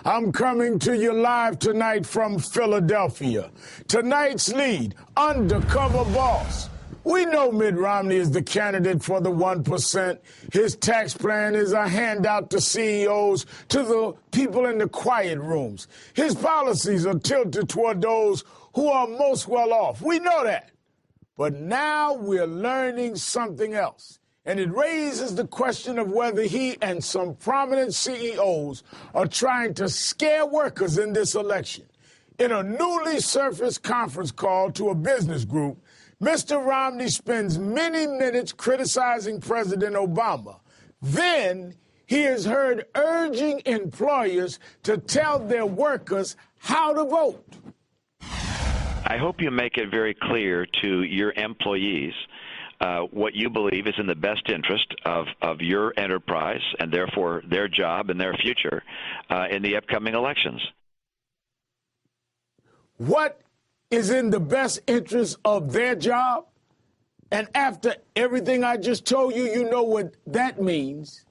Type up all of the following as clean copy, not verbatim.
I'm coming to you live tonight from Philadelphia. Tonight's lead, undercover boss. We know Mitt Romney is the candidate for the 1%. His tax plan is a handout to CEOs, to the people in the quiet rooms. His policies are tilted toward those who are most well off. We know that. But now we're learning something else. And it raises the question of whether he and some prominent CEOs are trying to scare workers in this election. In a newly surfaced conference call to a business group, Mr. Romney spends many minutes criticizing President Obama. Then he is heard urging employers to tell their workers how to vote. I hope you make it very clear to your employees what you believe is in the best interest of your enterprise and therefore their job and their future in the upcoming elections. What is in the best interest of their job? And after everything I just told you, you know what that means.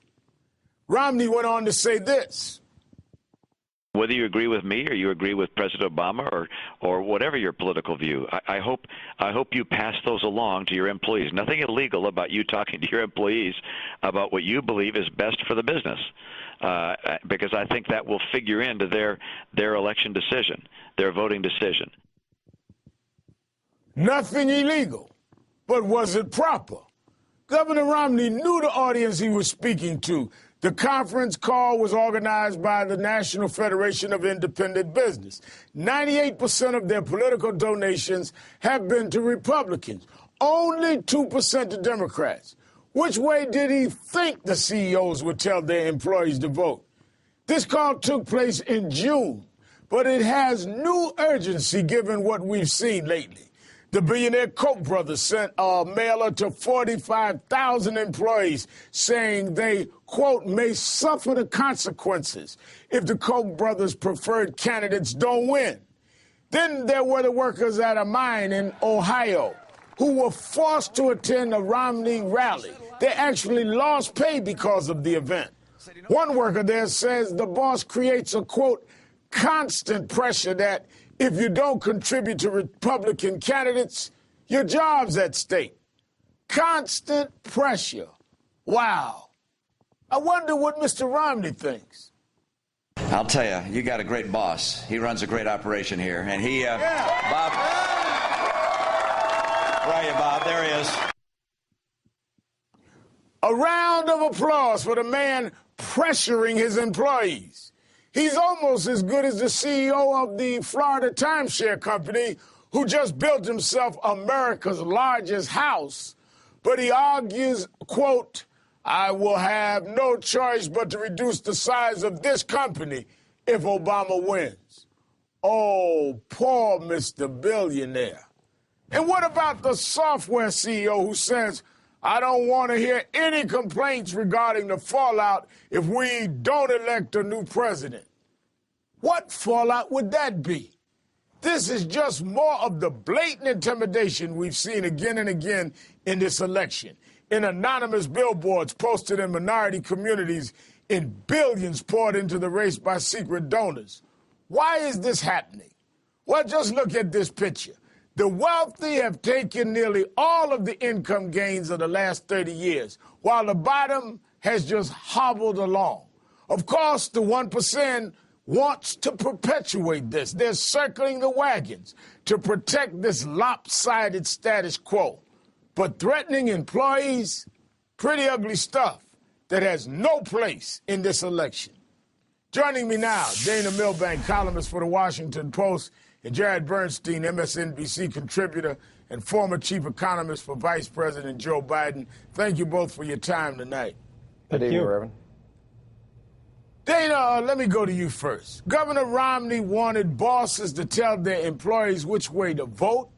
Romney went on to say this. Whether you agree with me or you agree with President Obama or whatever your political view, I hope you pass those along to your employees. Nothing illegal about you talking to your employees about what you believe is best for the business, because I think that will figure into their election decision, their voting decision. Nothing illegal, but was it proper? Governor Romney knew the audience he was speaking to. The conference call was organized by the National Federation of Independent Business. 98% of their political donations have been to Republicans, only 2% to Democrats. Which way did he think the CEOs would tell their employees to vote? This call took place in June, but it has new urgency given what we've seen lately. The billionaire Koch brothers sent a mailer to 45,000 employees saying they, quote, may suffer the consequences if the Koch brothers' preferred candidates don't win. Then there were the workers at a mine in Ohio who were forced to attend a Romney rally. They actually lost pay because of the event. One worker there says the boss creates a, quote, constant pressure that if you don't contribute to Republican candidates, your job's at stake. Constant pressure. Wow. I wonder what Mr. Romney thinks. I'll tell you, you got a great boss. He runs a great operation here. And he, Bob. Where are you, Bob? There he is. A round of applause for the man pressuring his employees. He's almost as good as the CEO of the Florida timeshare company who just built himself America's largest house. But he argues, quote, I will have no choice but to reduce the size of this company if Obama wins. Oh, poor Mr. Billionaire. And what about the software CEO who says, I don't want to hear any complaints regarding the fallout if we don't elect a new president? What fallout would that be? This is just more of the blatant intimidation we've seen again and again in this election, in anonymous billboards posted in minority communities, in billions poured into the race by secret donors. Why is this happening? Well, just look at this picture. The wealthy have taken nearly all of the income gains of the last 30 years, while the bottom has just hobbled along. Of course, the 1% wants to perpetuate this. They're circling the wagons to protect this lopsided status quo. But threatening employees, pretty ugly stuff that has no place in this election. Joining me now, Dana Milbank, columnist for the Washington Post, and Jared Bernstein, MSNBC contributor and former chief economist for Vice President Joe Biden. Thank you both for your time tonight. Thank you, Reverend. Dana, let me go to you first. Governor Romney wanted bosses to tell their employees which way to vote,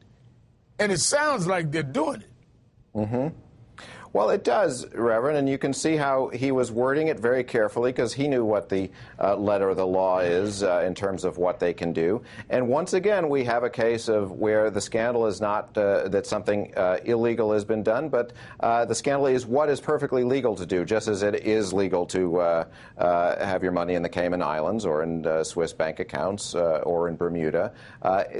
and it sounds like they're doing it. Well, it does, Reverend, and you can see how he was wording it very carefully because he knew what the letter of the law is in terms of what they can do. And once again, we have a case of where the scandal is not that something illegal has been done, but the scandal is what is perfectly legal to do, just as it is legal to have your money in the Cayman Islands or in Swiss bank accounts or in Bermuda.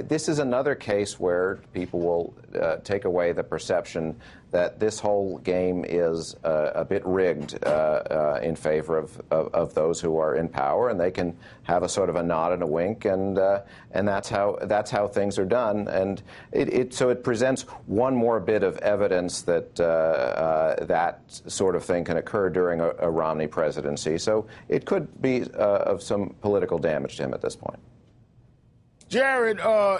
This is another case where people will take away the perception that this whole game is a bit rigged in favor of those who are in power, and they can have a sort of a nod and a wink, and that's how things are done. And so it presents one more bit of evidence that that sort of thing can occur during a Romney presidency. So it could be of some political damage to him at this point. Jared,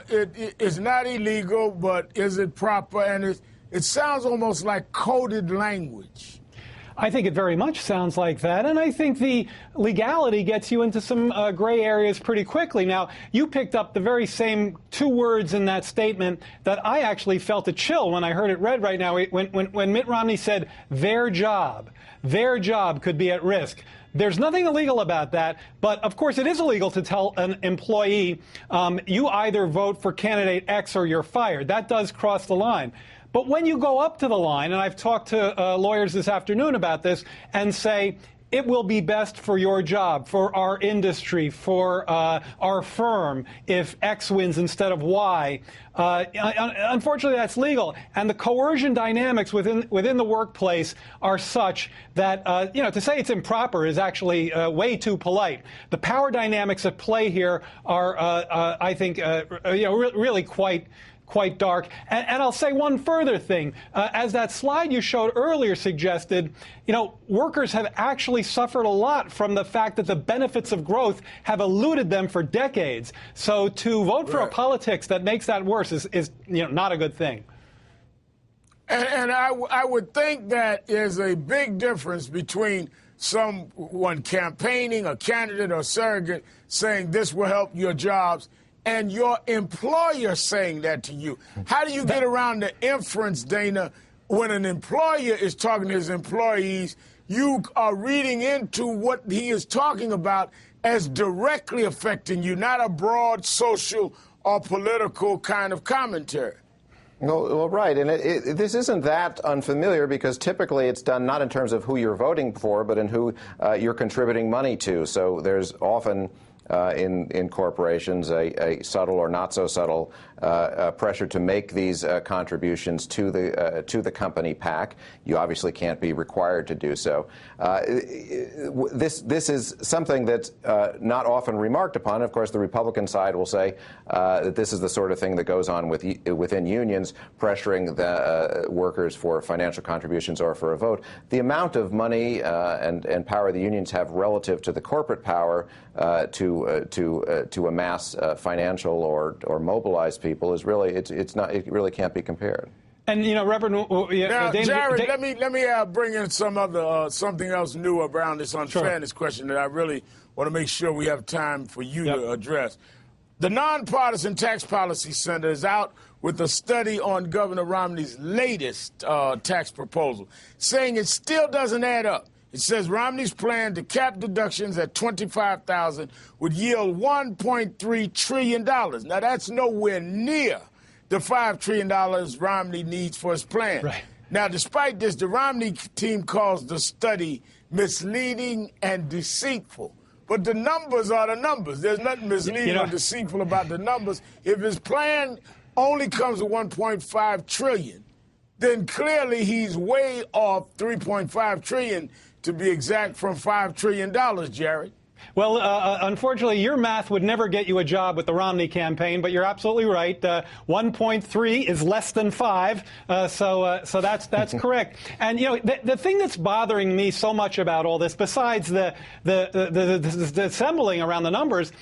it is not illegal, but is it proper? And it sounds almost like coded language. I think it very much sounds like that, and I think the legality gets you into some gray areas pretty quickly. Now, you picked up the very same two words in that statement that I actually felt a chill when I heard it read right now, when Mitt Romney said their job could be at risk. There's nothing illegal about that, but of course it is illegal to tell an employee, you either vote for candidate X or you're fired. That does cross the line. But when you go up to the line, and I've talked to lawyers this afternoon about this, and say, it will be best for your job, for our industry, for our firm, if X wins instead of Y. Unfortunately, that's legal. And the coercion dynamics within the workplace are such that, to say it's improper is actually way too polite. The power dynamics at play here are, I think, really quite dark. And I'll say one further thing. As that slide you showed earlier suggested, workers have actually suffered a lot from the fact that the benefits of growth have eluded them for decades. So to vote for a politics that makes that worse is not a good thing. And I would think that there's a big difference between someone campaigning, a candidate or surrogate, saying this will help your jobs, and your employer saying that to you. How do you get around the inference, Dana, when an employer is talking to his employees, you are reading into what he is talking about as directly affecting you, not a broad social or political kind of commentary? Well, right, and this isn't that unfamiliar because typically it's done not in terms of who you're voting for, but in who you're contributing money to. So there's often in corporations a subtle or not so subtle pressure to make these contributions to the company PAC. You obviously can't be required to do so. This is something that's not often remarked upon. Of course, the Republican side will say that this is the sort of thing that goes on within unions, pressuring the workers for financial contributions or for a vote. The amount of money and power the unions have relative to the corporate power to amass financial or mobilize people is really it really can't be compared. And Reverend, now, Jared, let me bring in something else new around this unfairness question that I really want to make sure we have time for you to address. The Nonpartisan Tax Policy Center is out with a study on Governor Romney's latest tax proposal, saying it still doesn't add up. It says Romney's plan to cap deductions at $25,000 would yield $1.3 trillion. Now, that's nowhere near the $5 trillion Romney needs for his plan. Right. Now, despite this, the Romney team calls the study misleading and deceitful. But the numbers are the numbers. There's nothing misleading or deceitful about the numbers. If his plan only comes to $1.5 trillion, then clearly he's way off $3.5 trillion, to be exact, from $5 trillion, Jared. Well, unfortunately, your math would never get you a job with the Romney campaign, but you're absolutely right. 1.3 is less than 5, so that's correct. And the thing that's bothering me so much about all this, besides the assembling around the numbers,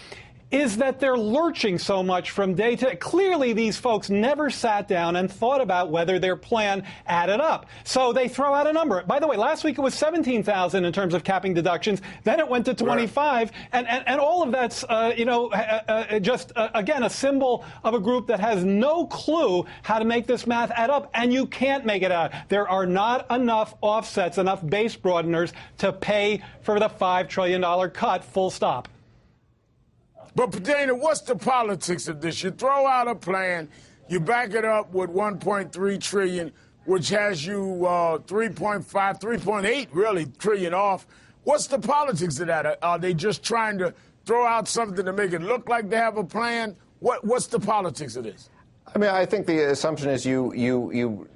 is that they're lurching so much from day to day. Clearly, these folks never sat down and thought about whether their plan added up. So they throw out a number. By the way, last week it was 17,000 in terms of capping deductions. Then it went to 25. Right. And all of that's, just, again, a symbol of a group that has no clue how to make this math add up. And you can't make it out. There are not enough offsets, enough base broadeners to pay for the $5 trillion cut, full stop. But, Dana, what's the politics of this? You throw out a plan, you back it up with $1.3 trillion, which has you 3.8 really trillion off. What's the politics of that? Are they just trying to throw out something to make it look like they have a plan? What's the politics of this? I mean, I think the assumption is you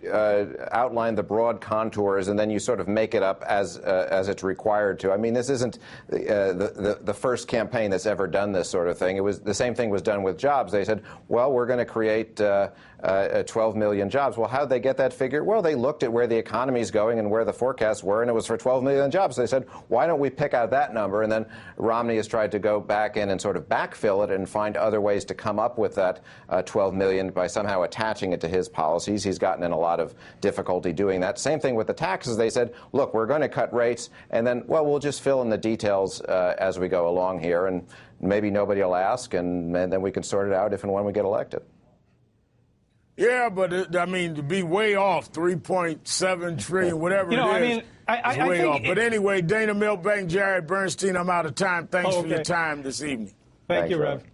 outline the broad contours and then you sort of make it up as it's required to. I mean, this isn't the first campaign that's ever done this sort of thing. It was the same thing was done with jobs. They said, well, we're going to create 12 million jobs. Well, how'd they get that figure? Well, they looked at where the economy is going and where the forecasts were, and it was for 12 million jobs. They said, why don't we pick out that number? And then Romney has tried to go back in and sort of backfill it and find other ways to come up with that 12 million by somehow attaching it to his policies. He's gotten in a lot of difficulty doing that. Same thing with the taxes. They said, look, we're going to cut rates, and then, well, we'll just fill in the details as we go along here, and maybe nobody will ask, and then we can sort it out if and when we get elected. Yeah, but I mean, to be way off, 3.7 trillion, whatever it is, I mean, is way off. But anyway, Dana Milbank, Jared Bernstein, I'm out of time. Thanks for your time this evening. Thank you, Rev.